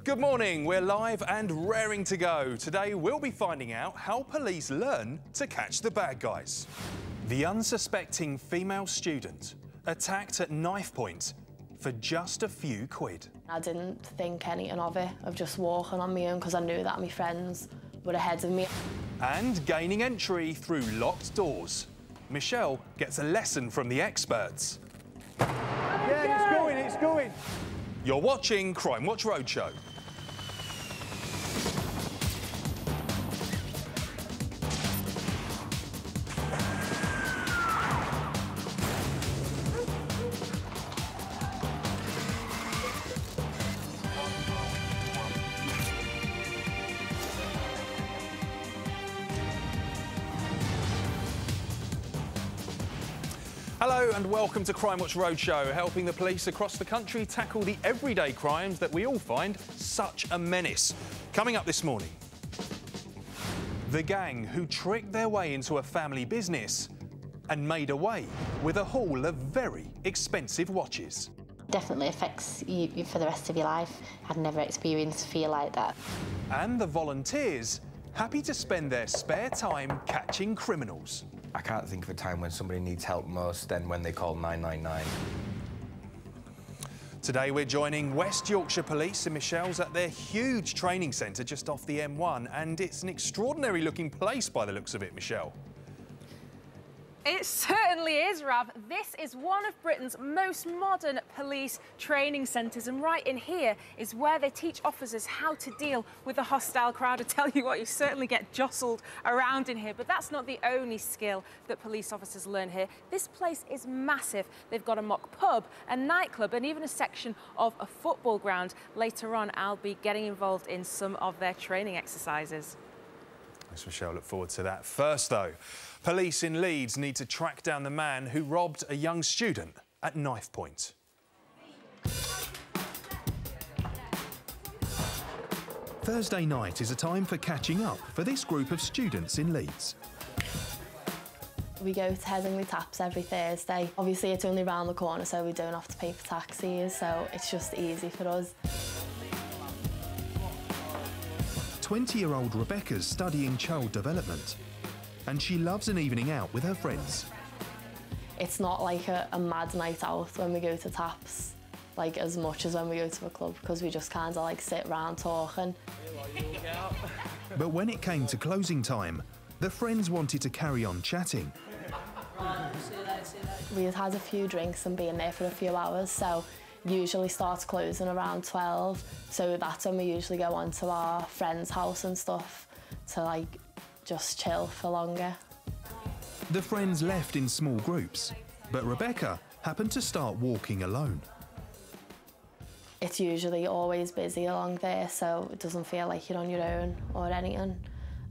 Good morning, we're live and raring to go. Today we'll be finding out how police learn to catch the bad guys. The unsuspecting female student attacked at knife point for just a few quid. I didn't think anything of it, of just walking on my own, because I knew that my friends were ahead of me. And gaining entry through locked doors. Michelle gets a lesson from the experts. Yeah, it's going. You're watching Crimewatch Roadshow. Hello and welcome to Crimewatch Roadshow, helping the police across the country tackle the everyday crimes that we all find such a menace. Coming up this morning, the gang who tricked their way into a family business and made away with a haul of very expensive watches. Definitely affects you for the rest of your life. I'd never experienced fear like that. And the volunteers happy to spend their spare time catching criminals. I can't think of a time when somebody needs help most than when they call 999. Today we're joining West Yorkshire Police, and Michelle's at their huge training centre just off the M1, and it's an extraordinary looking place by the looks of it, Michelle. It certainly is, Rav. This is one of Britain's most modern police training centres, and right in here is where they teach officers how to deal with a hostile crowd. I tell you what, you certainly get jostled around in here, but that's not the only skill that police officers learn here. This place is massive. They've got a mock pub, a nightclub, and even a section of a football ground. Later on, I'll be getting involved in some of their training exercises. Thanks, Michelle. Look forward to that. First, though, police in Leeds need to track down the man who robbed a young student at knife point. Thursday night is a time for catching up for this group of students in Leeds. We go to Headingley Taps every Thursday. Obviously, it's only round the corner, so we don't have to pay for taxis, so it's just easy for us. 20-year-old Rebecca's studying child development, and she loves an evening out with her friends. It's not like a mad night out when we go to Taps, like as much as when we go to a club, because we just kind of like sit around talking. But when it came to closing time, the friends wanted to carry on chatting. We had had a few drinks and been there for a few hours, so usually starts closing around 12, so that's when we usually go on to our friend's house and stuff to like just chill for longer. The friends left in small groups, but Rebecca happened to start walking alone. It's usually always busy along there, so it doesn't feel like you're on your own or anything.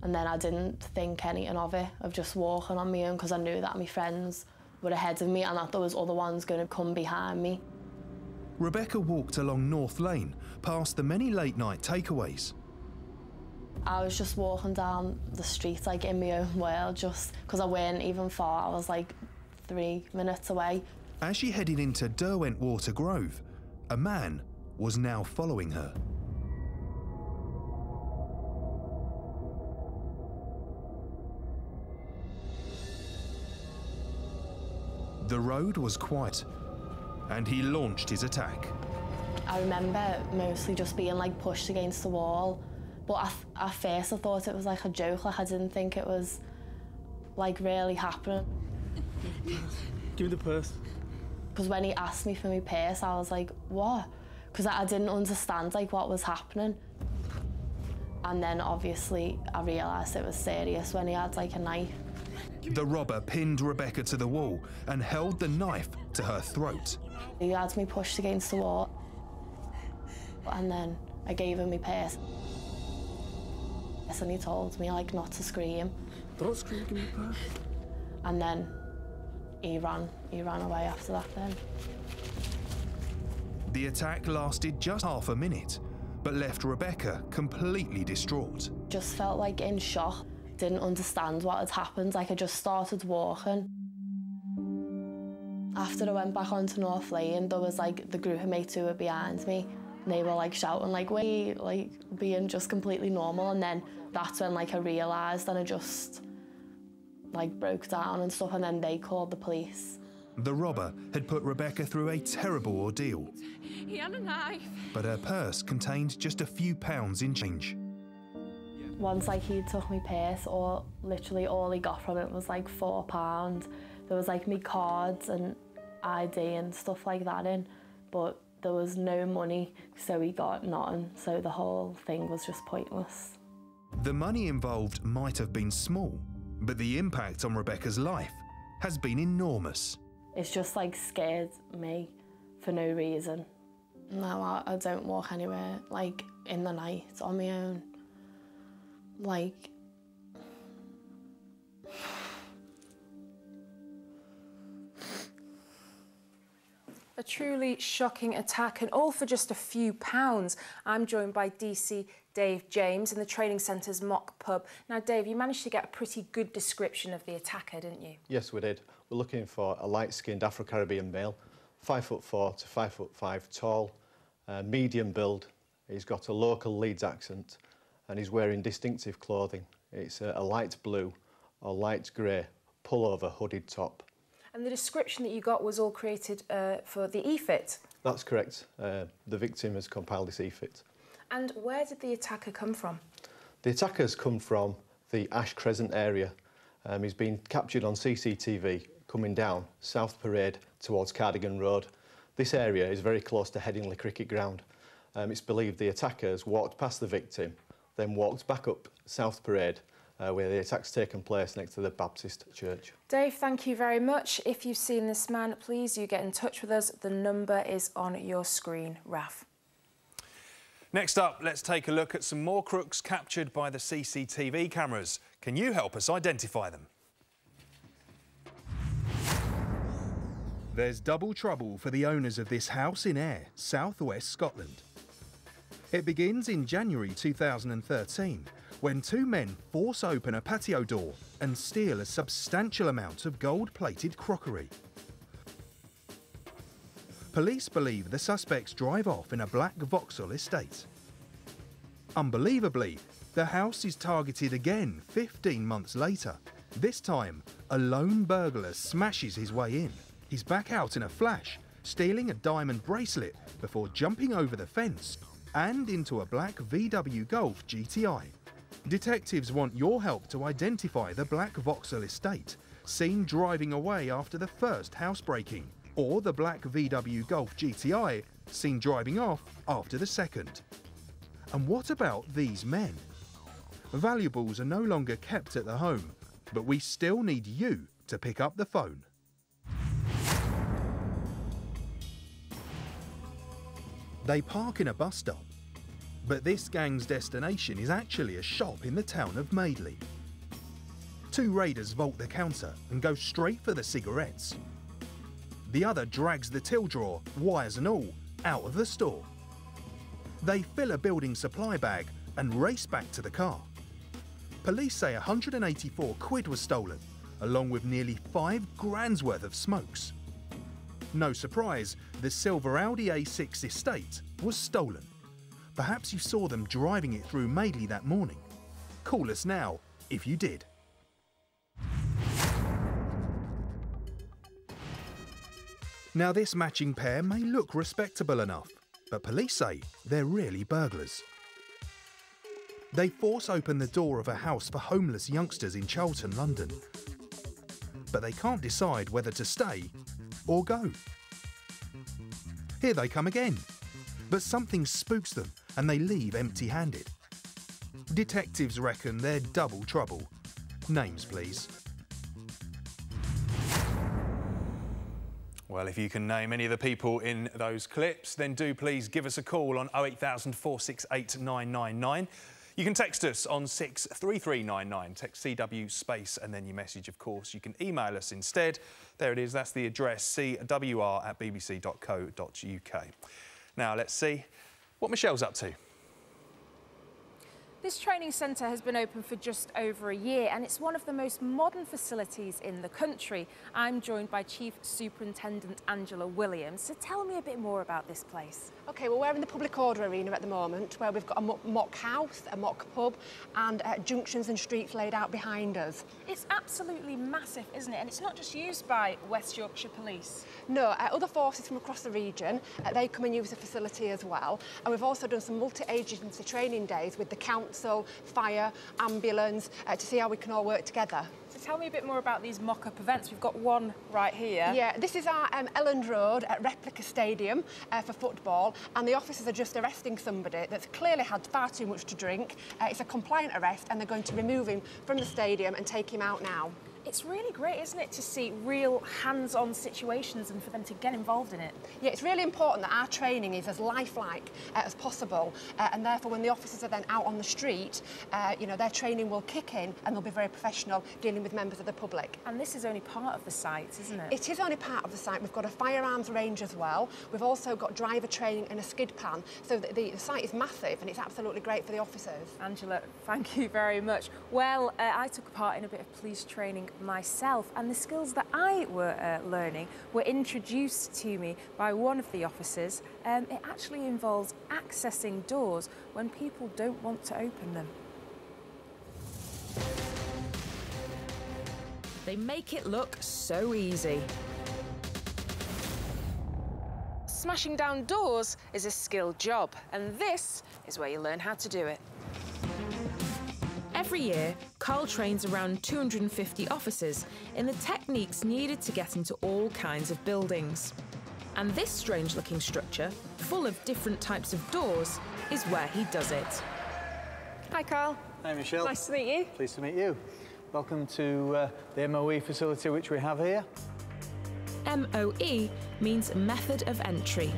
And then I didn't think anything of it, of just walking on my own, because I knew that my friends were ahead of me and that there was other ones going to come behind me. Rebecca walked along North Lane, past the many late-night takeaways. I was just walking down the street, like in my own world, just because I weren't even far. I was like 3 minutes away. As she headed into Derwent Water Grove, a man was now following her. The road was quiet, and he launched his attack. I remember mostly just being like pushed against the wall, but at first I thought it was like a joke, like I didn't think it was like really happening. Give me the purse. Because when he asked me for my purse, I was like, what? Because I didn't understand like what was happening. And then obviously I realised it was serious when he had like a knife. The robber pinned Rebecca to the wall and held the knife to her throat. He had me pushed against the wall, and then I gave him my purse. And he told me like not to scream. Don't scream, give me your purse. And then he ran away after that then. The attack lasted just half a minute, but left Rebecca completely distraught. Just felt like in shock. Didn't understand what had happened, like I just started walking. After I went back onto North Lane, there was like the group of mates who were behind me, And they were like shouting like, "Wait," like being just completely normal. And then that's when like I realised, and I just like broke down and stuff, and then they called the police. The robber had put Rebecca through a terrible ordeal. He had a knife. But her purse contained just a few pounds in change. Once like he took my purse, or literally all he got from it was like £4. There was like me cards and ID and stuff like that in, but there was no money, so he got nothing. So the whole thing was just pointless. The money involved might have been small, but the impact on Rebecca's life has been enormous. It's just like scared me for no reason. No, I don't walk anywhere like in the night on my own. Like, a truly shocking attack, and all for just a few pounds. I'm joined by DC Dave James in the training centre's mock pub. Now, Dave, you managed to get a pretty good description of the attacker, didn't you? Yes, we did. We're looking for a light-skinned Afro-Caribbean male, 5'4" to 5'5" tall, medium build. He's got a local Leeds accent, and he's wearing distinctive clothing. It's a light blue or light grey pullover hooded top. And the description that you got was all created for the EFIT. That's correct. The victim has compiled this EFIT. And where did the attacker come from? The attacker's come from the Ash Crescent area. He's been captured on CCTV coming down South Parade towards Cardigan Road. This area is very close to Headingley Cricket Ground. It's believed the attacker has walked past the victim, then walked back up South Parade, where the attack's taken place next to the Baptist Church. Dave, thank you very much. If you've seen this man, please do get in touch with us. The number is on your screen, Raf. Next up, let's take a look at some more crooks captured by the CCTV cameras. Can you help us identify them? There's double trouble for the owners of this house in Ayr, southwest Scotland. It begins in January 2013, when two men force open a patio door and steal a substantial amount of gold-plated crockery. Police believe the suspects drive off in a black Vauxhall estate. Unbelievably, the house is targeted again 15 months later. This time, a lone burglar smashes his way in. He's back out in a flash, stealing a diamond bracelet before jumping over the fence and into a black VW Golf GTI. Detectives want your help to identify the black Vauxhall estate, seen driving away after the first housebreaking, or the black VW Golf GTI, seen driving off after the second. And what about these men? Valuables are no longer kept at the home, but we still need you to pick up the phone. They park in a bus stop, but this gang's destination is actually a shop in the town of Madeley. Two raiders vault the counter and go straight for the cigarettes. The other drags the till drawer, wires and all, out of the store. They fill a building supply bag and race back to the car. Police say 184 quid was stolen, along with nearly 5 grand's worth of smokes. No surprise, the silver Audi A6 estate was stolen. Perhaps you saw them driving it through Madeley that morning. Call us now if you did. Now, this matching pair may look respectable enough, but police say they're really burglars. They force open the door of a house for homeless youngsters in Charlton, London. But they can't decide whether to stay or go. Here they come again, but something spooks them and they leave empty-handed. Detectives reckon they're double trouble. Names, please. Well, if you can name any of the people in those clips, then do please give us a call on 08000 468 999. You can text us on 63399, text CW space and then your message, of course. You can email us instead. There it is, that's the address, cwr@bbc.co.uk. Now, let's see what Michelle's up to. This training centre has been open for just over a year and it's one of the most modern facilities in the country. I'm joined by Chief Superintendent Angela Williams. So tell me a bit more about this place. OK, well, we're in the public order arena at the moment, where we've got a mock house, a mock pub and junctions and streets laid out behind us. It's absolutely massive, isn't it? And it's not just used by West Yorkshire Police. No, other forces from across the region, they come and use the facility as well. And we've also done some multi-agency training days with the council, fire, ambulance, to see how we can all work together. So tell me a bit more about these mock-up events. We've got one right here. Yeah, this is our Elland Road replica stadium for football, and the officers are just arresting somebody that's clearly had far too much to drink. It's a compliant arrest, and they're going to remove him from the stadium and take him out now. It's really great, isn't it, to see real hands-on situations and for them to get involved in it? Yeah, it's really important that our training is as lifelike as possible, and therefore when the officers are then out on the street, you know, their training will kick in and they'll be very professional dealing with members of the public. And this is only part of the site, isn't it? It is only part of the site. We've got a firearms range as well. We've also got driver training and a skid pan, so the site is massive and it's absolutely great for the officers. Angela, thank you very much. Well, I took part in a bit of police training myself, and the skills that I were learning were introduced to me by one of the officers. It actually involves accessing doors when people don't want to open them. They make it look so easy. Smashing down doors is a skilled job, and this is where you learn how to do it. Every year, Carl trains around 250 officers in the techniques needed to get into all kinds of buildings. And this strange-looking structure, full of different types of doors, is where he does it. Hi, Carl. Hi, Michelle. Nice to meet you. Pleased to meet you. Welcome to the MOE facility which we have here. MOE means method of entry.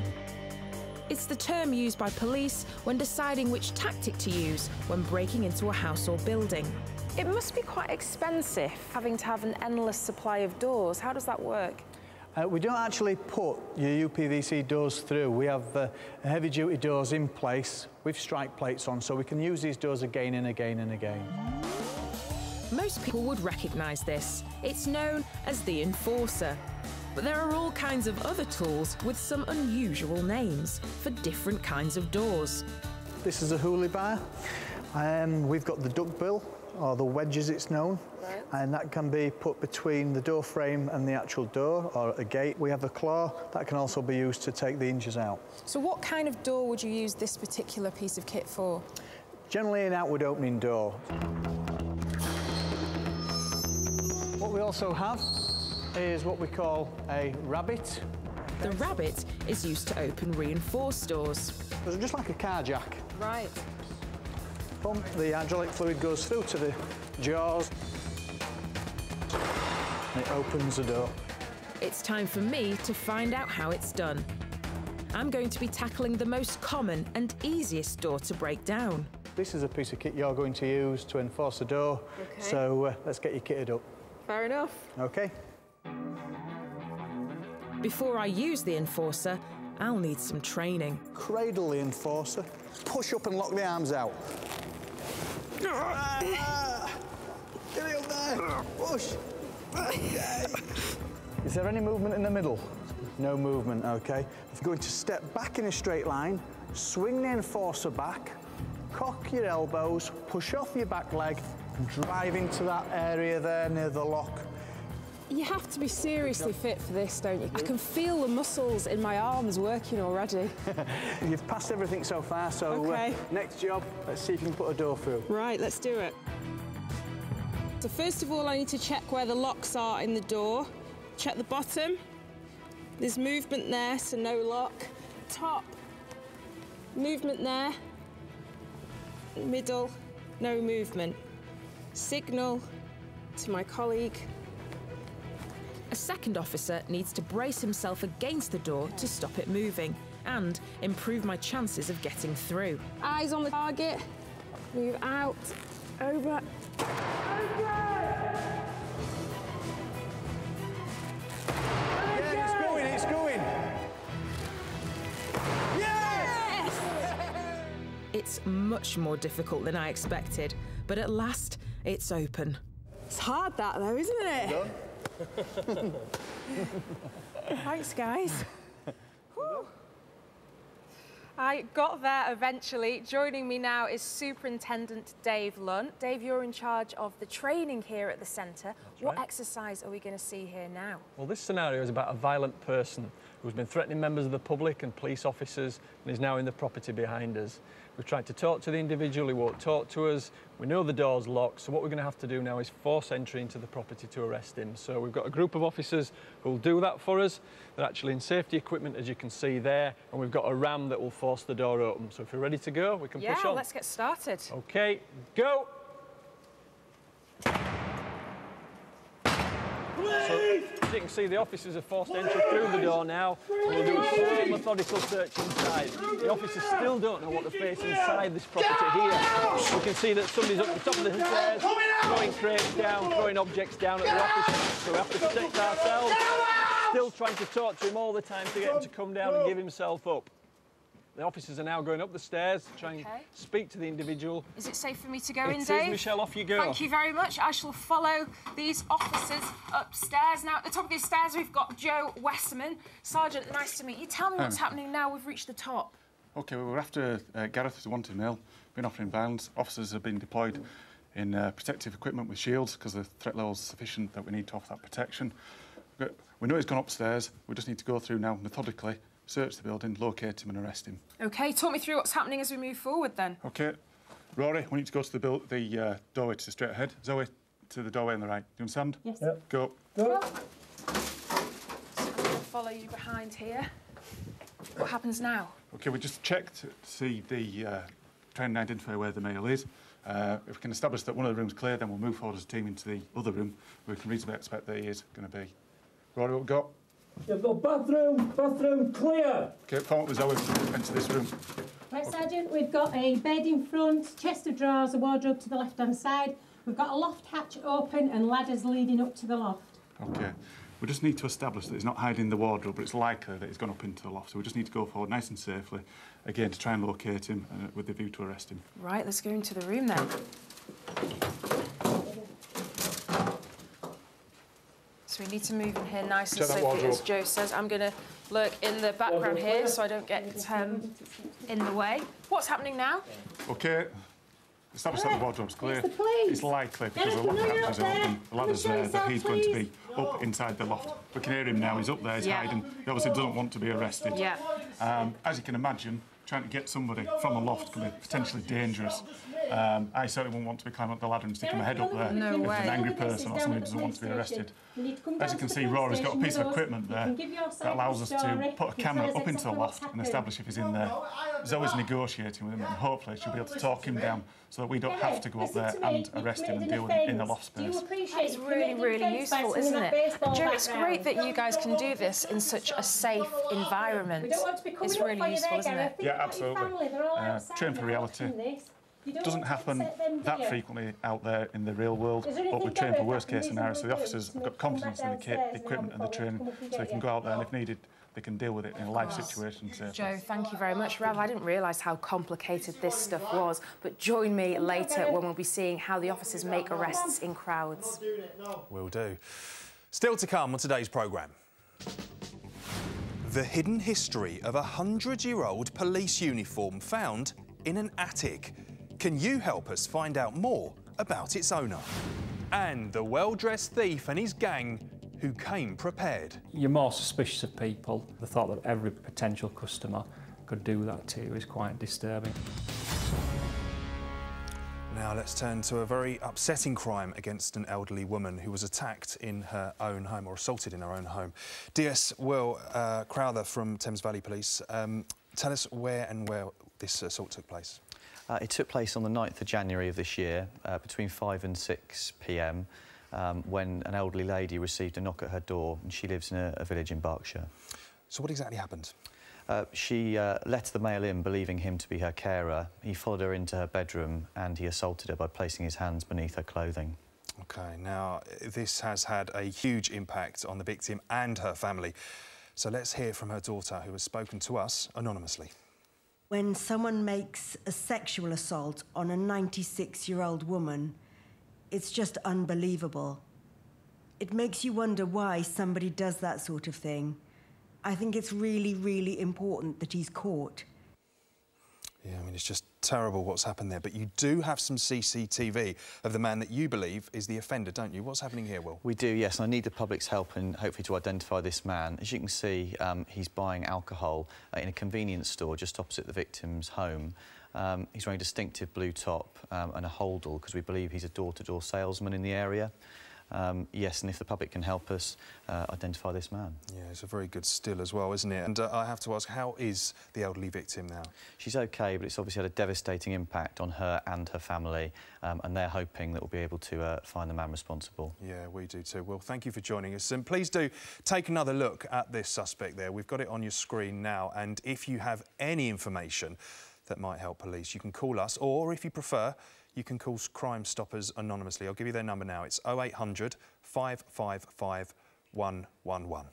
It's the term used by police when deciding which tactic to use when breaking into a house or building. It must be quite expensive, having to have an endless supply of doors. How does that work? We don't actually put your UPVC doors through. We have heavy-duty doors in place with strike plates on, so we can use these doors again and again and again. Most people would recognise this. It's known as the enforcer. But there are all kinds of other tools with some unusual names for different kinds of doors. This is a hoolie bar. We've got the duck bill, or the wedge as it's known, right. And that can be put between the door frame and the actual door, or a gate. We have a claw that can also be used to take the hinges out. So what kind of door would you use this particular piece of kit for? Generally an outward opening door. What we also have is what we call a rabbit. The rabbit is used to open reinforced doors. It's just like a car jack. Right. Pump, the hydraulic fluid goes through to the jaws and it opens the door. It's time for me to find out how it's done. I'm going to be tackling the most common and easiest door to break down. This is a piece of kit you're going to use to enforce the door. Okay. So let's get you kitted up. Fair enough. Okay. Before I use the enforcer, I'll need some training. Cradle the enforcer. Push up and lock the arms out. Get it up there. Push. Okay. Is there any movement in the middle? No movement, OK. If you're going to step back in a straight line, swing the enforcer back, cock your elbows, push off your back leg, and drive into that area there near the lock. You have to be seriously fit for this, don't you? I can feel the muscles in my arms working already. You've passed everything so far, so OK. Next job, let's see if you can put a door through. Right, let's do it. So first of all, I need to check where the locks are in the door. Check the bottom. There's movement there, so no lock. Top. Movement there. Middle. No movement. Signal to my colleague. A second officer needs to brace himself against the door to stop it moving and improve my chances of getting through. Eyes on the target. Move out. Over. Yeah, it's going, it's going. It's much more difficult than I expected, but at last, it's open. It's hard that though, isn't it? Thanks, guys. I got there eventually. Joining me now is Superintendent Dave Lunt. Dave, you're in charge of the training here at the centre. What exercise are we going to see here now? Well, this scenario is about a violent person who's been threatening members of the public and police officers and is now in the property behind us. We've tried to talk to the individual, he won't talk to us. We know the door's locked, so what we're going to have to do now is force entry into the property to arrest him. So we've got a group of officers who'll do that for us. They're actually in safety equipment, as you can see there, and we've got a ram that will force the door open. So if you're ready to go, we can push on. Yeah, let's get started. OK, go! So, as you can see, the officers have forced entry through the door now. We'll do a slow, methodical search inside. The officers still don't know what to face inside this property here. We can see that somebody's up the top of the stairs, throwing crates down, throwing objects down at the officers. So we have to protect ourselves. Still trying to talk to him all the time to get him to come down and give himself up. The officers are now going up the stairs, trying to speak to the individual. Is it safe for me to go in, Dave? It is, Michelle, off you go. Thank you very much. I shall follow these officers upstairs. Now, at the top of these stairs, we've got Joe Westerman. Sergeant, nice to meet you. Tell me what's happening now we've reached the top. OK, well, we're after Gareth, who's a wanted male, been offering violence. Officers have been deployed in protective equipment with shields because the threat level is sufficient that we need to offer that protection. But we know he's gone upstairs. We just need to go through now methodically, search the building, locate him and arrest him. OK, talk me through what's happening as we move forward then. OK. Rory, we need to go to the doorway to the straight ahead. Zoe, to the doorway on the right. Do you understand? Yes. Yep. Go. So I'm going to follow you behind here. What happens now? OK, we just checked to see try and identify where the male is. If we can establish that one of the rooms clear, then we'll move forward as a team into the other room where we can reasonably expect that he is going to be. Rory, what we've got? You've got bathroom clear. OK, form up with Zoe to enter this room. Right, Sergeant, we've got a bed in front, chest of drawers, a wardrobe to the left-hand side. We've got a loft hatch open and ladders leading up to the loft. OK. We just need to establish that he's not hiding the wardrobe, but it's likely that he's gone up into the loft. So we just need to go forward nice and safely, again, to try and locate him with the view to arrest him. Right, let's go into the room then. So we need to move in here nice and safely, as Joe says. I'm going to lurk in the background here so I don't get in the way. What's happening now? OK. Establish that the wardrobe's clear. It's likely, because the loft hatches are open, the ladder's there, that he's going to be up inside the loft. We can hear him now, he's up there, he's hiding. He obviously doesn't want to be arrested. Yeah. As you can imagine, trying to get somebody from a loft can be potentially dangerous. I certainly wouldn't want to be climbing up the ladder and sticking my head up there no if way. an angry person or somebody who doesn't want to be arrested. As you can see, Rory's got a piece of equipment there that allows us to put a camera up into the loft and establish if he's in there. Zoe's negotiating with him, and hopefully she'll be able to talk him down so that we don't have to go up there and arrest him and deal with him in the loft space. It's really, really useful, isn't it? And Joe, it's great that you guys can do this in such a safe environment. It's really useful, isn't it? Yeah, absolutely. Train for reality. Doesn't happen that frequently out there in the real world, but we train for worst case scenarios, so the officers have got confidence in the kit, the equipment and the training, so they can go out there and if needed, they can deal with it in a live situation. Joe, thank you very much. Rav, I didn't realise how complicated this stuff was, but join me later when we'll be seeing how the officers make arrests in crowds. Will do. Still to come on today's programme. The hidden history of a 100-year-old police uniform found in an attic. Can you help us find out more about its owner? And the well-dressed thief and his gang who came prepared. You're more suspicious of people. The thought that every potential customer could do that to you is quite disturbing. Now let's turn to a very upsetting crime against an elderly woman who was attacked in her own home, or assaulted in her own home. DS Will Crowther from Thames Valley Police, tell us where this assault took place. It took place on the 9th of January of this year, between 5 and 6 p.m, when an elderly lady received a knock at her door, and she lives in a village in Berkshire. So what exactly happened? She let the male in, believing him to be her carer. He followed her into her bedroom and he assaulted her by placing his hands beneath her clothing. OK, now, this has had a huge impact on the victim and her family. So let's hear from her daughter, who has spoken to us anonymously. When someone makes a sexual assault on a 96-year-old woman, it's just unbelievable. It makes you wonder why somebody does that sort of thing. I think it's really, really important that he's caught. Yeah, I mean, it's just terrible what's happened there, but you do have some CCTV of the man that you believe is the offender, don't you? What's happening here, Will? We do, yes, and I need the public's help and hopefully to identify this man. As you can see, he's buying alcohol in a convenience store just opposite the victim's home. He's wearing a distinctive blue top and a holdall because we believe he's a door-to-door salesman in the area. Yes, and if the public can help us identify this man. Yeah, it's a very good still as well, isn't it? And I have to ask, how is the elderly victim now? She's OK, but it's obviously had a devastating impact on her and her family, and they're hoping that we'll be able to find the man responsible. Yeah, we do too. Well, thank you for joining us. And please do take another look at this suspect there. We've got it on your screen now, and if you have any information that might help police, you can call us, or if you prefer, you can call Crime Stoppers anonymously. I'll give you their number now. It's 0800 555 111.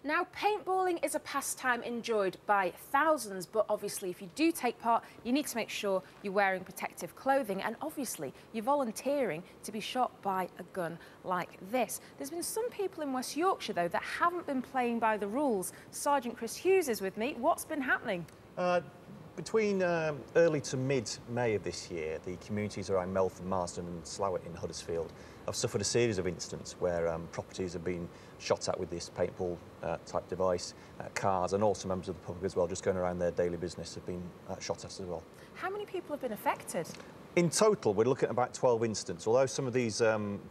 Now, paintballing is a pastime enjoyed by thousands, but obviously if you do take part, you need to make sure you're wearing protective clothing and obviously you're volunteering to be shot by a gun like this. There's been some people in West Yorkshire, though, that haven't been playing by the rules. Sergeant Chris Hughes is with me. What's been happening? Between early to mid-May of this year, the communities around Meltham, Marsden and Slowett in Huddersfield have suffered a series of incidents where properties have been shot at with this paintball type device, cars and also members of the public as well, just going around their daily business, have been shot at as well. How many people have been affected? In total, we're looking at about 12 incidents. Although some of these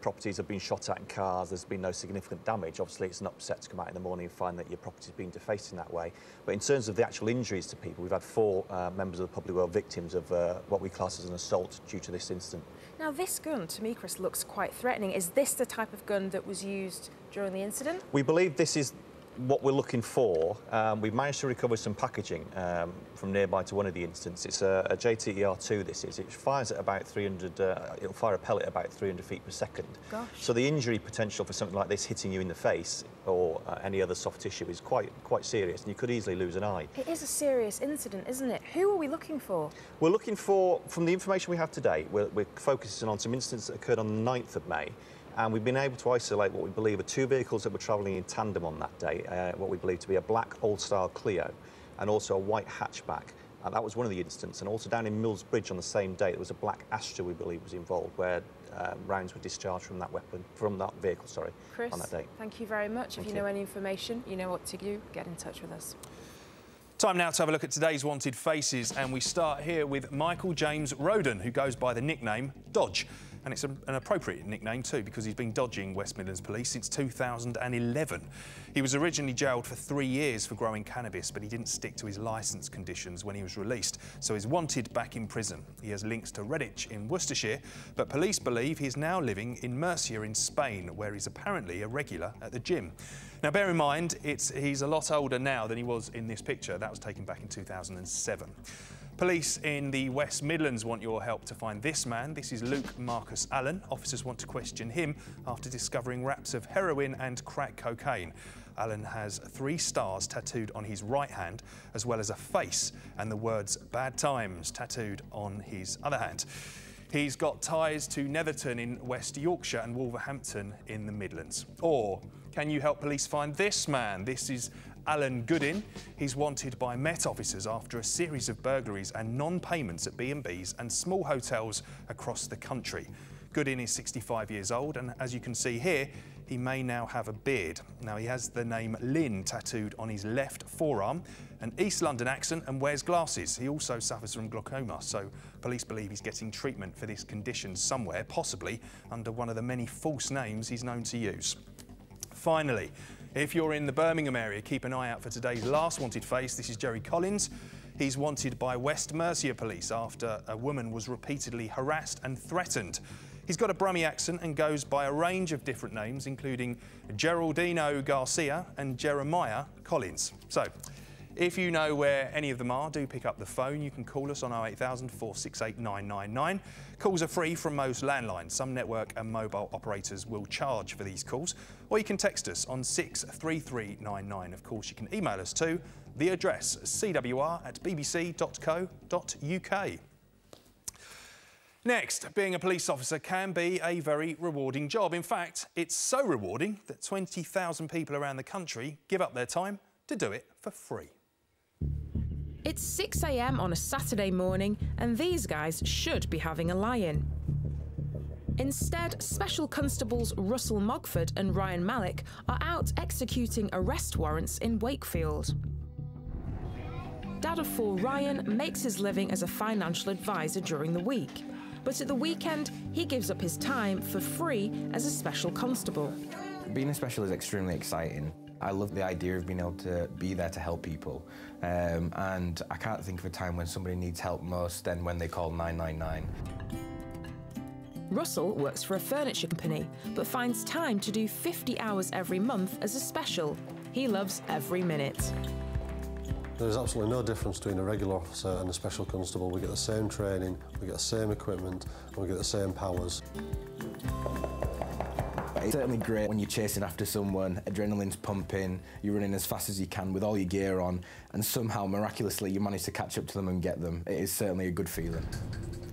properties have been shot at in cars, there's been no significant damage. Obviously, it's an upset to come out in the morning and find that your property's been defaced in that way. But in terms of the actual injuries to people, we've had 4 members of the public who are victims of what we class as an assault due to this incident. Now, this gun, to me, Chris, looks quite threatening. Is this the type of gun that was used during the incident? We believe this is what we're looking for. We've managed to recover some packaging from nearby to one of the incidents. It's a JTER2, this is. It fires at about 300, it'll fire a pellet at about 300 feet per second. Gosh. So the injury potential for something like this hitting you in the face or any other soft tissue is quite serious, and you could easily lose an eye. It is a serious incident, isn't it? Who are we looking for? We're looking for, from the information we have today, we're focusing on some incidents that occurred on the 9th of May. And we've been able to isolate what we believe are 2 vehicles that were travelling in tandem on that day, what we believe to be a black old-style Clio and also a white hatchback. And that was one of the incidents. And also down in Mills Bridge on the same day, there was a black Astra, we believe, was involved, where rounds were discharged from that vehicle, sorry, Chris, on that day. Thank you very much. If you know any information, you know what to do. Get in touch with us. Time now to have a look at today's Wanted Faces, and we start here with Michael James Roden, who goes by the nickname Dodge. And it's an appropriate nickname too, because he's been dodging West Midlands Police since 2011. He was originally jailed for 3 years for growing cannabis, but he didn't stick to his licence conditions when he was released, so he's wanted back in prison. He has links to Redditch in Worcestershire, but police believe he's now living in Murcia in Spain, where he's apparently a regular at the gym. Now, bear in mind, he's a lot older now than he was in this picture. That was taken back in 2007. Police in the West Midlands want your help to find this man. This is Luke Marcus Allen. Officers want to question him after discovering wraps of heroin and crack cocaine. Allen has 3 stars tattooed on his right hand, as well as a face and the words "Bad Times" tattooed on his other hand. He's got ties to Netherton in West Yorkshire and Wolverhampton in the Midlands. Or can you help police find this man? This is Alan Goodin. He's wanted by Met officers after a series of burglaries and non-payments at B&Bs and small hotels across the country. Goodin is 65 years old, and as you can see here, he may now have a beard. Now, he has the name Lynn tattooed on his left forearm, an East London accent, and wears glasses. He also suffers from glaucoma, so police believe he's getting treatment for this condition somewhere, possibly under one of the many false names he's known to use. Finally, if you're in the Birmingham area, keep an eye out for today's last wanted face. This is Jerry Collins. He's wanted by West Mercia Police after a woman was repeatedly harassed and threatened. He's got a Brummie accent and goes by a range of different names, including Geraldino Garcia and Jeremiah Collins. So, if you know where any of them are, do pick up the phone. You can call us on 08000 468 999. Calls are free from most landlines. Some network and mobile operators will charge for these calls. Or you can text us on 63399. Of course, you can email us too The address, cwr@bbc.co.uk. Next, being a police officer can be a very rewarding job. In fact, it's so rewarding that 20,000 people around the country give up their time to do it for free. It's 6 a.m. on a Saturday morning and these guys should be having a lie-in. Instead, Special Constables Russell Mogford and Ryan Malik are out executing arrest warrants in Wakefield. Dad of 4 Ryan makes his living as a financial advisor during the week, but at the weekend he gives up his time for free as a special constable. Being a special is extremely exciting. I love the idea of being able to be there to help people, and I can't think of a time when somebody needs help most than when they call 999. Russell works for a furniture company, but finds time to do 50 hours every month as a special. He loves every minute. There's absolutely no difference between a regular officer and a special constable. We get the same training, we get the same equipment, and we get the same powers. It's certainly great when you're chasing after someone, adrenaline's pumping, you're running as fast as you can with all your gear on, and somehow, miraculously, you manage to catch up to them and get them. It is certainly a good feeling.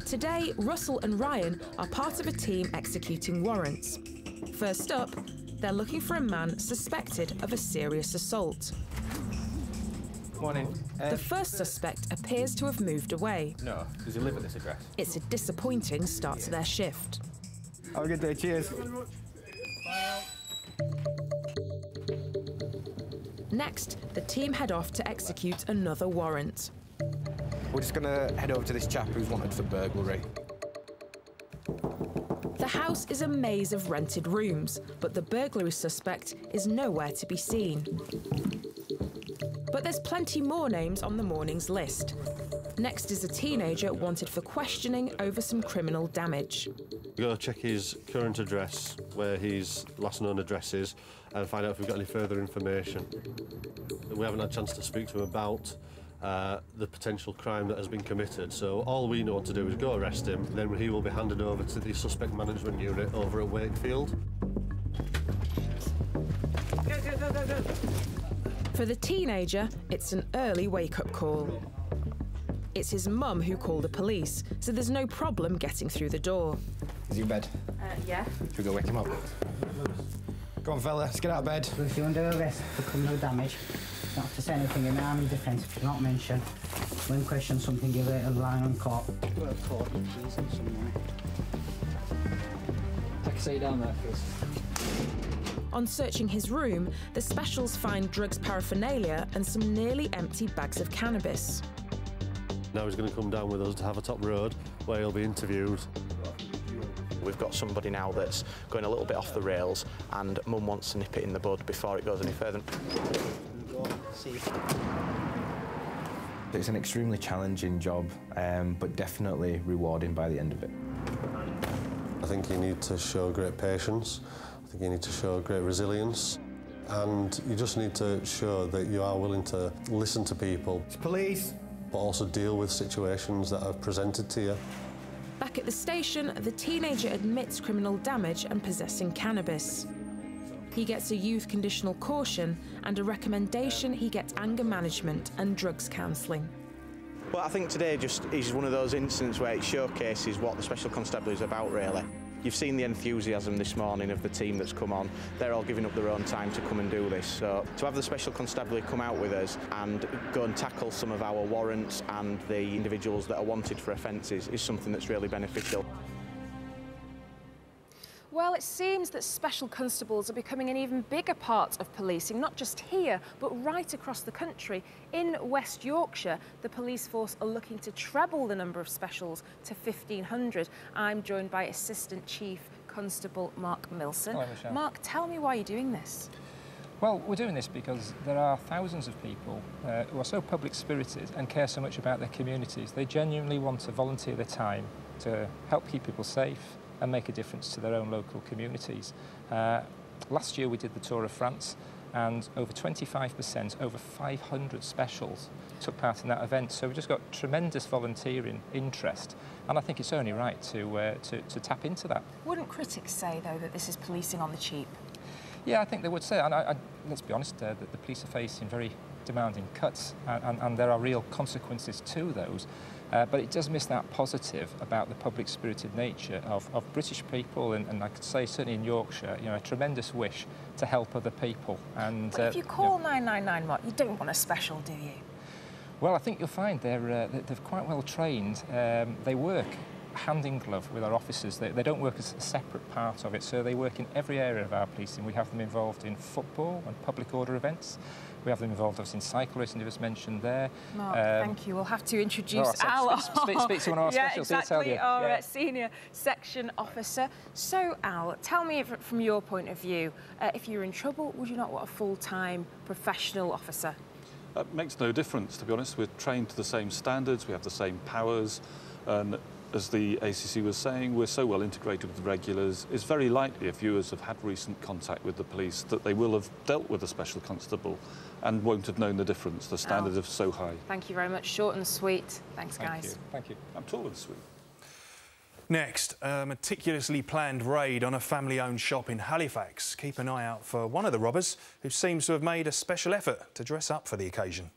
Today, Russell and Ryan are part of a team executing warrants. First up, they're looking for a man suspected of a serious assault. Morning. The first suspect appears to have moved away. No. Does he live at this address? It's a disappointing start to their shift. Have a good day. Cheers. Next, the team head off to execute another warrant. We're just going to head over to this chap who's wanted for burglary. The house is a maze of rented rooms, but the burglary suspect is nowhere to be seen. But there's plenty more names on the morning's list. Next is a teenager wanted for questioning over some criminal damage. We've got to check his current address, where his last known address is, and find out if we've got any further information. We haven't had a chance to speak to him about the potential crime that has been committed, so all we know what to do is go arrest him, then he will be handed over to the suspect management unit over at Wakefield. Go. For the teenager, it's an early wake-up call. It's his mum who called the police, so there's no problem getting through the door. Is he in bed? Yeah. Should we go wake him up? Go on, fella, let's get out of bed. Well, if you're under arrest for criminal damage, you don't have to say anything in army defence if you're not mentioned. When questioned something, give it a line on court. Go to court, please, and some money. Take a seat down there, please. On searching his room, the specials find drugs paraphernalia and some nearly empty bags of cannabis. Now he's going to come down with us to Havertop Road, where he'll be interviewed. We've got somebody now that's going a little bit off the rails, and Mum wants to nip it in the bud before it goes any further. It's an extremely challenging job, but definitely rewarding by the end of it. I think you need to show great patience. I think you need to show great resilience. And you just need to show that you are willing to listen to people. It's police. But also deal with situations that are presented to you. Back at the station, the teenager admits criminal damage and possessing cannabis. He gets a youth conditional caution and a recommendation he gets anger management and drugs counselling. Well, I think today just is one of those incidents where it showcases what the Special Constabulary is about, really. You've seen the enthusiasm this morning of the team that's come on. They're all giving up their own time to come and do this. So to have the Special Constabulary come out with us and go and tackle some of our warrants and the individuals that are wanted for offences is something that's really beneficial. Well, it seems that special constables are becoming an even bigger part of policing, not just here, but right across the country. In West Yorkshire, the police force are looking to treble the number of specials to 1,500. I'm joined by Assistant Chief Constable Mark Milson. Hello, Michelle. Mark, tell me why you're doing this. Well, we're doing this because there are thousands of people who are so public-spirited and care so much about their communities. They genuinely want to volunteer their time to help keep people safe and make a difference to their own local communities. Last year we did the Tour of France, and over 25%, over 500 specials took part in that event. So we've just got tremendous volunteering interest, and I think it's only right to tap into that. Wouldn't critics say, though, that this is policing on the cheap? Yeah, I think they would say, and let's be honest, the police are facing very demanding cuts, and there are real consequences to those. But it does miss that positive about the public-spirited nature of British people, and I could say certainly in Yorkshire, you know, a tremendous wish to help other people. And but if you call 999, Mark, you don't want a special, do you? Well, I think you'll find they're quite well trained. They work hand in glove with our officers. They don't work as a separate part of it, so they work in every area of our policing. We have them involved in football and public order events. We have them involved, obviously, in cycle racing, you just mentioned there. Mark, thank you. We'll have to introduce Al. Speak to one of our specials, he'll tell you. Our senior section officer. So, Al, tell me from your point of view, if you're in trouble, would you not want a full-time professional officer? It makes no difference, to be honest. We're trained to the same standards, we have the same powers, and as the ACC was saying, we're so well integrated with the regulars. It's very likely, if viewers have had recent contact with the police, that they will have dealt with a special constable and won't have known the difference. The standard is so high. Thank you very much. Short and sweet. Thanks, guys. Thank you. I'm tall and sweet. Next, a meticulously planned raid on a family-owned shop in Halifax. Keep an eye out for one of the robbers, who seems to have made a special effort to dress up for the occasion.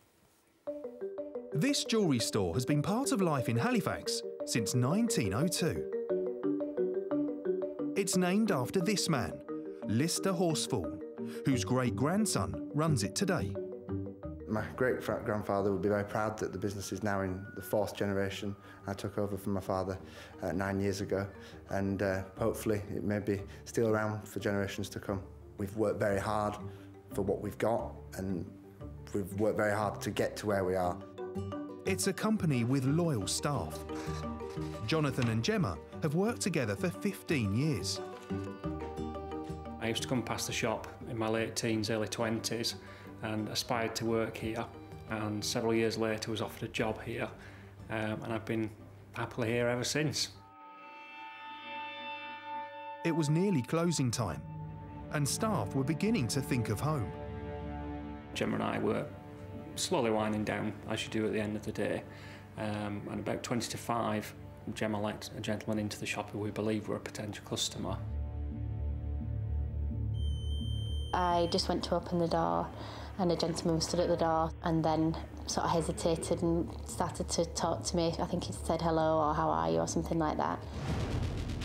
This jewellery store has been part of life in Halifax since 1902. It's named after this man, Lister Horsfall, whose great-grandson runs it today. My great-grandfather would be very proud that the business is now in the 4th generation. I took over from my father 9 years ago, and hopefully it may be still around for generations to come. We've worked very hard for what we've got, and we've worked very hard to get to where we are. It's a company with loyal staff. Jonathan and Gemma have worked together for 15 years. I used to come past the shop in my late teens, early 20s, and aspired to work here, and several years later was offered a job here, and I've been happily here ever since. It was nearly closing time, and staff were beginning to think of home. Gemma and I were slowly winding down, as you do at the end of the day, and about 20 to 5, Gemma let a gentleman into the shop who we believe were a potential customer. I just went to open the door, and a gentleman stood at the door and then sort of hesitated and started to talk to me. I think he said hello or how are you or something like that.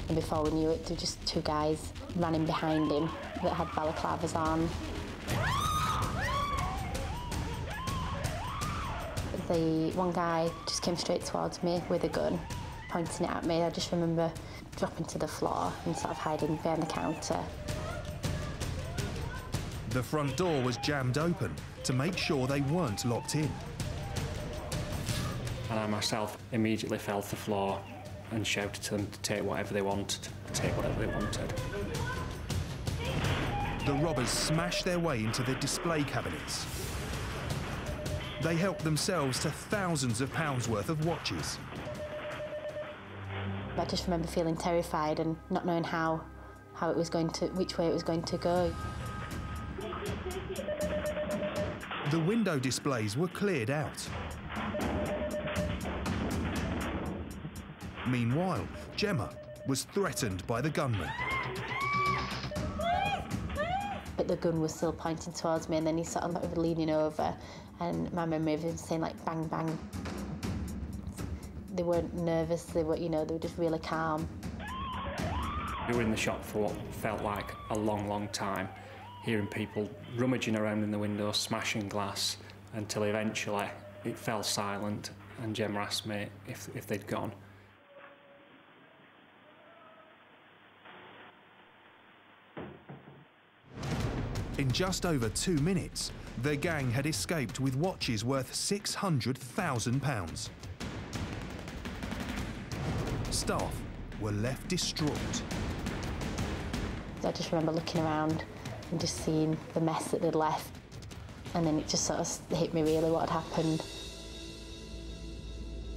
And before we knew it, there were just 2 guys running behind him that had balaclavas on. The one guy just came straight towards me with a gun, pointing it at me. I just remember dropping to the floor and sort of hiding behind the counter. The front door was jammed open to make sure they weren't locked in. And I myself immediately fell to the floor and shouted to them to take whatever they wanted, The robbers smashed their way into the display cabinets. They helped themselves to thousands of pounds worth of watches. I just remember feeling terrified and not knowing which way it was going to go. The window displays were cleared out. Meanwhile, Gemma was threatened by the gunman. But the gun was still pointing towards me, and then he sort of leaning over, and my memory of him saying like bang bang. They weren't nervous, they were just really calm. We were in the shop for what felt like a long, long time, hearing people rummaging around in the windows, smashing glass, until eventually it fell silent and Gemma asked me if they'd gone. In just over 2 minutes, the gang had escaped with watches worth £600,000. Staff were left distraught. I just remember looking around and just seeing the mess that they'd left, and then it just sort of hit me really what had happened.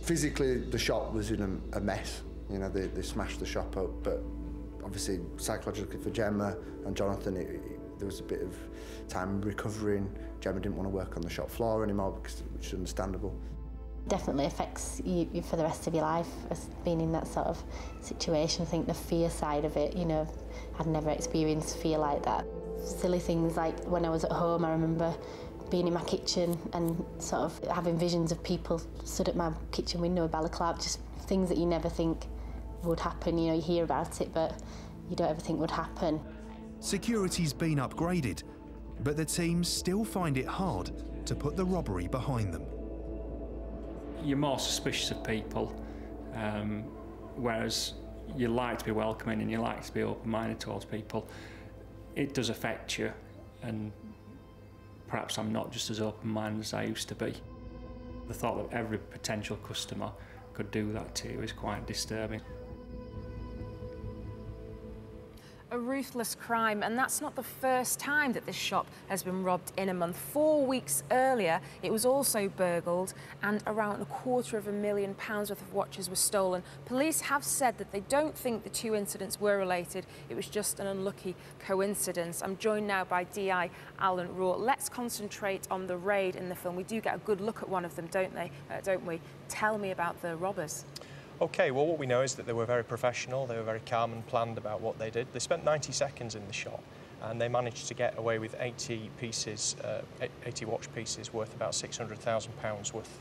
Physically, the shop was in a mess. You know, they smashed the shop up, but obviously psychologically for Gemma and Jonathan, there was a bit of time recovering. Gemma didn't want to work on the shop floor anymore, which is understandable. Definitely affects you for the rest of your life, as being in that sort of situation. I think the fear side of it, I'd never experienced fear like that. silly things like when I was at home, I remember being in my kitchen and sort of having visions of people stood at my kitchen window with balaclava, just things that you never think would happen. You know, you hear about it, but you don't ever think would happen. Security's been upgraded, but the teams still find it hard to put the robbery behind them. You're more suspicious of people, whereas you like to be welcoming and you like to be open-minded towards people. It does affect you, and perhaps I'm not just as open-minded as I used to be. The thought that every potential customer could do that to you is quite disturbing. A ruthless crime, and that's not the first time that this shop has been robbed in a month. 4 weeks earlier, it was also burgled, and around £250,000 worth of watches were stolen. Police have said that they don't think the two incidents were related. It was just an unlucky coincidence. I'm joined now by DI Alan Rourke. Let's concentrate on the raid in the film. We do get a good look at one of them, don't we? Tell me about the robbers. OK, well, what we know is that they were very professional, they were very calm and planned about what they did. They spent 90 seconds in the shop and they managed to get away with 80 watch pieces worth about £600,000 worth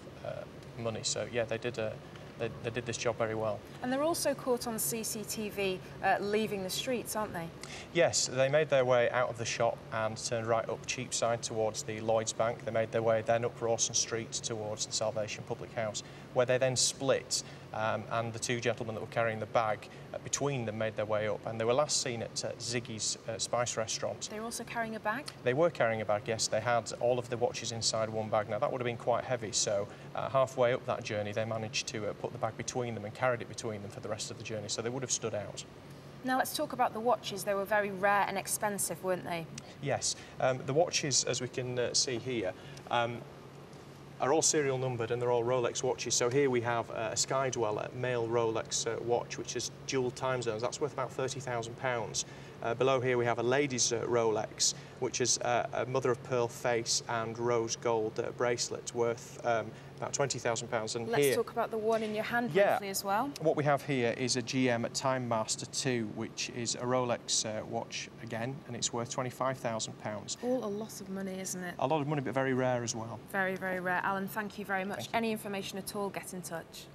money. So, yeah, they did this job very well. And they're also caught on CCTV leaving the streets, aren't they? Yes, they made their way out of the shop and turned right up Cheapside towards the Lloyds Bank. They made their way then up Rawson Street towards the Salvation Public House, where they then split, and the two gentlemen that were carrying the bag between them made their way up, and they were last seen at Ziggy's Spice Restaurant. They were also carrying a bag? They were carrying a bag, yes. They had all of the watches inside one bag. Now, that would have been quite heavy, so halfway up that journey, they managed to put the bag between them and carried it between them for the rest of the journey, so they would have stood out. Now, let's talk about the watches. They were very rare and expensive, weren't they? Yes. The watches, as we can see here, are all serial numbered and they're all Rolex watches. So here we have a Skydweller male Rolex watch, which is dual time zones. That's worth about £30,000. Below here we have a ladies' Rolex, which is a mother-of-pearl face and rose gold bracelet worth about £20,000. And let's talk about the one in your hand briefly as well. What we have here is a GM Time Master 2, which is a Rolex watch again, and it's worth £25,000. All a lot of money, isn't it? A lot of money, but very rare as well. Very, very rare. Alan, thank you very much. Any information at all, get in touch.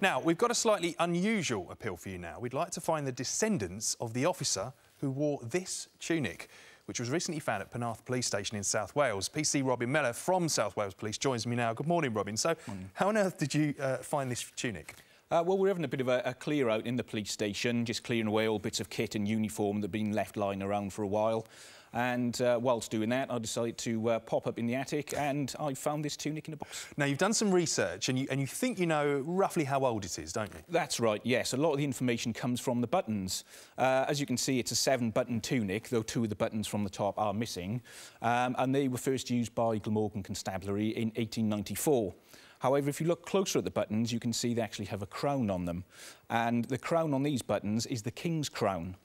Now, we've got a slightly unusual appeal for you now. We'd like to find the descendants of the officer who wore this tunic, which was recently found at Penarth Police Station in South Wales. PC Robin Mellor from South Wales Police joins me now. Good morning, Robin. So, how on earth did you find this tunic? Well, we're having a bit of a clear out in the police station, just clearing away all bits of kit and uniform that have been left lying around for a while. And whilst doing that, I decided to pop up in the attic and I found this tunic in a box. Now, you've done some research and you think you know roughly how old it is, don't you? That's right, yes. A lot of the information comes from the buttons. As you can see, it's a 7-button tunic, though 2 of the buttons from the top are missing. And they were first used by Glamorgan Constabulary in 1894. However, if you look closer at the buttons, you can see they actually have a crown on them. And the crown on these buttons is the King's crown.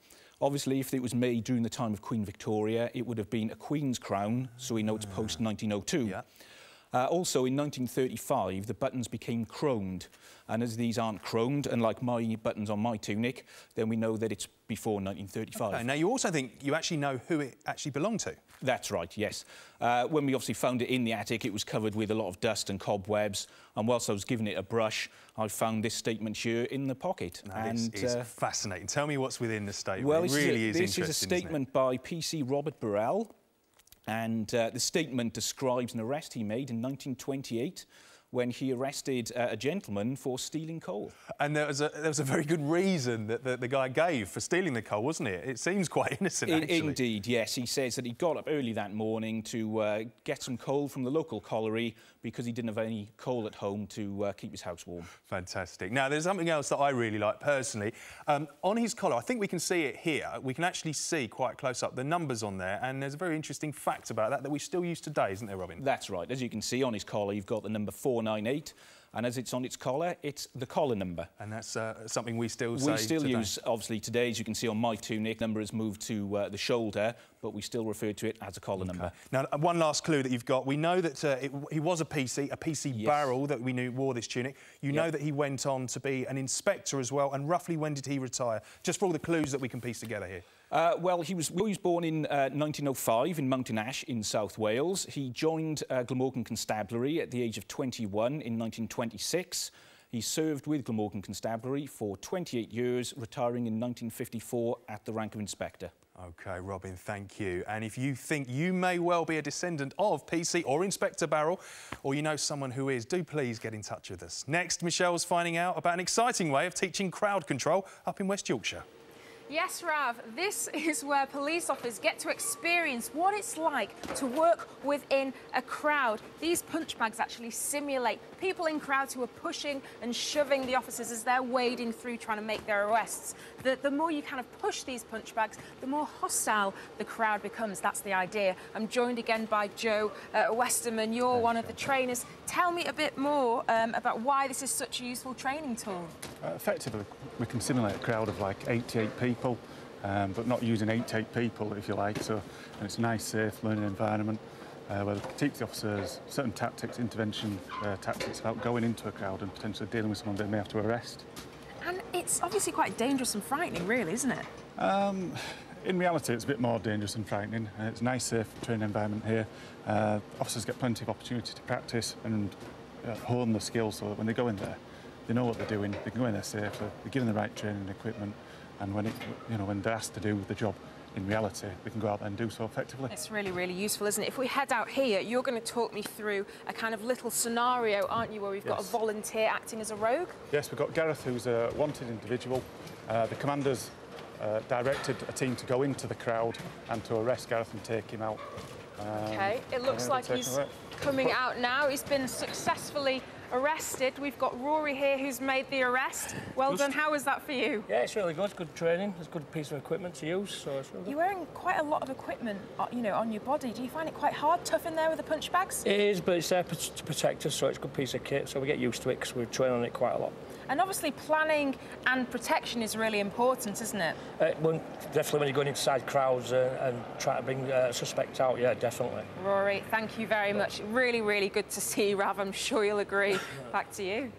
Obviously, if it was made during the time of Queen Victoria, it would have been a Queen's crown, so we know it's post-1902. Yeah. Also, in 1935, the buttons became chromed. And as these aren't chromed, and like my buttons on my tunic, then we know that it's before 1935. Okay, now, you also think you actually know who it actually belonged to? That's right, yes. When we obviously found it in the attic, it was covered with a lot of dust and cobwebs. And whilst I was giving it a brush, I found this statement here in the pocket. Now, this is fascinating. Tell me what's within the statement. Well, it really is interesting, this is a statement by PC Robert Burrell. And the statement describes an arrest he made in 1928 when he arrested a gentleman for stealing coal. And there was a very good reason that the guy gave for stealing the coal, wasn't it? It seems quite innocent, actually. Indeed, yes. He says that he got up early that morning to get some coal from the local colliery because he didn't have any coal at home to keep his house warm. Fantastic. Now, there's something else that I really like personally. On his collar, I think we can see it here. We can actually see quite close up the numbers on there, and there's a very interesting fact about that we still use today, isn't there, Robin? That's right. As you can see on his collar, you've got the number 498, and as it's on its collar, it's the collar number. And that's something we still say We still today. use, obviously, today. As you can see on my tunic, number has moved to the shoulder, but we still refer to it as a collar number. Now, one last clue that you've got. We know that he was a PC barrel that we knew wore this tunic. You know that he went on to be an inspector as well, and roughly when did he retire? Just for all the clues that we can piece together here. Well, he was born in 1905 in Mountain Ash in South Wales. He joined Glamorgan Constabulary at the age of 21 in 1926. He served with Glamorgan Constabulary for 28 years, retiring in 1954 at the rank of inspector. OK, Robin, thank you. And if you think you may well be a descendant of PC or Inspector Barrel, or you know someone who is, do please get in touch with us. Next, Michelle's finding out about an exciting way of teaching crowd control up in West Yorkshire. Yes, Rav, this is where police officers get to experience what it's like to work within a crowd. These punch bags actually simulate people in crowds who are pushing and shoving the officers as they're wading through trying to make their arrests. The more you kind of push these punch bags, the more hostile the crowd becomes. That's the idea. I'm joined again by Joe Westerman. You're one of the trainers. Tell me a bit more about why this is such a useful training tool. Effectively, we can simulate a crowd of like 88 people, but not using 88 people, if you like. And it's a nice, safe learning environment where we can teach the officers certain tactics, intervention tactics about going into a crowd and potentially dealing with someone they may have to arrest. And it's obviously quite dangerous and frightening, really, isn't it? In reality, it's a bit more dangerous and frightening. It's a nice, safe training environment here. Officers get plenty of opportunity to practice and hone the skills so that when they go in there, they know what they're doing, they can go in there safely, they're given the right training and equipment, and when they're asked to do the job in reality, they can go out there and do so effectively. It's really, really useful, isn't it? If we head out here, you're going to talk me through a kind of little scenario, aren't you, where we've got a volunteer acting as a rogue? Yes, we've got Gareth, who's a wanted individual. The commanders directed a team to go into the crowd and to arrest Gareth and take him out. OK, it looks like he's coming out now. He's been successfully arrested. We've got Rory here who's made the arrest. Well done. How was that for you? Yeah, it's really good. Good training. It's a good piece of equipment to use. So it's really good. You're wearing quite a lot of equipment, you know, on your body. Do you find it quite hard, tough in there with the punch bags? It is, but it's there to protect us, so it's a good piece of kit. So we get used to it because we train on it quite a lot. And obviously planning and protection is really important, isn't it? Definitely when you're going inside crowds and trying to bring a suspect out, yeah, definitely. Rory, thank you very much. Really, really good to see you, Rav. I'm sure you'll agree. Back to you.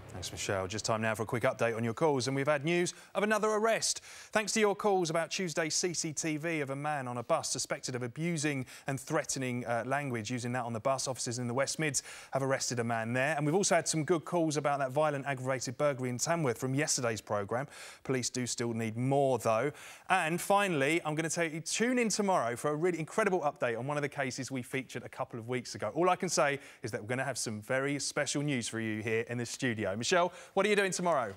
Thanks, Michelle. Just time now for a quick update on your calls, and we've had news of another arrest. Thanks to your calls about Tuesday's CCTV of a man on a bus suspected of abusing and threatening language, using that on the bus. Officers in the West Mids have arrested a man there. And we've also had some good calls about that violent aggravated burglary in Tamworth from yesterday's programme. Police do still need more, though. And finally, I'm going to tell you, tune in tomorrow for a really incredible update on one of the cases we featured a couple of weeks ago. All I can say is that we're going to have some very special news for you here in the studio. Michelle, what are you doing tomorrow?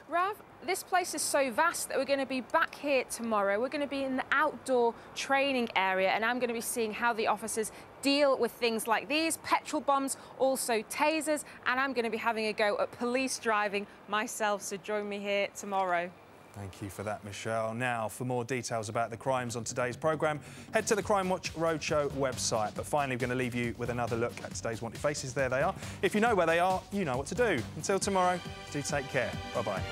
Rav, this place is so vast that we're going to be back here tomorrow. We're going to be in the outdoor training area, and I'm going to be seeing how the officers deal with things like these, petrol bombs, also tasers, and I'm going to be having a go at police driving myself, so join me here tomorrow. Thank you for that, Michelle. Now, for more details about the crimes on today's programme, head to the Crimewatch Roadshow website. But finally, we're going to leave you with another look at today's Wanted Faces. There they are. If you know where they are, you know what to do. Until tomorrow, do take care. Bye-bye.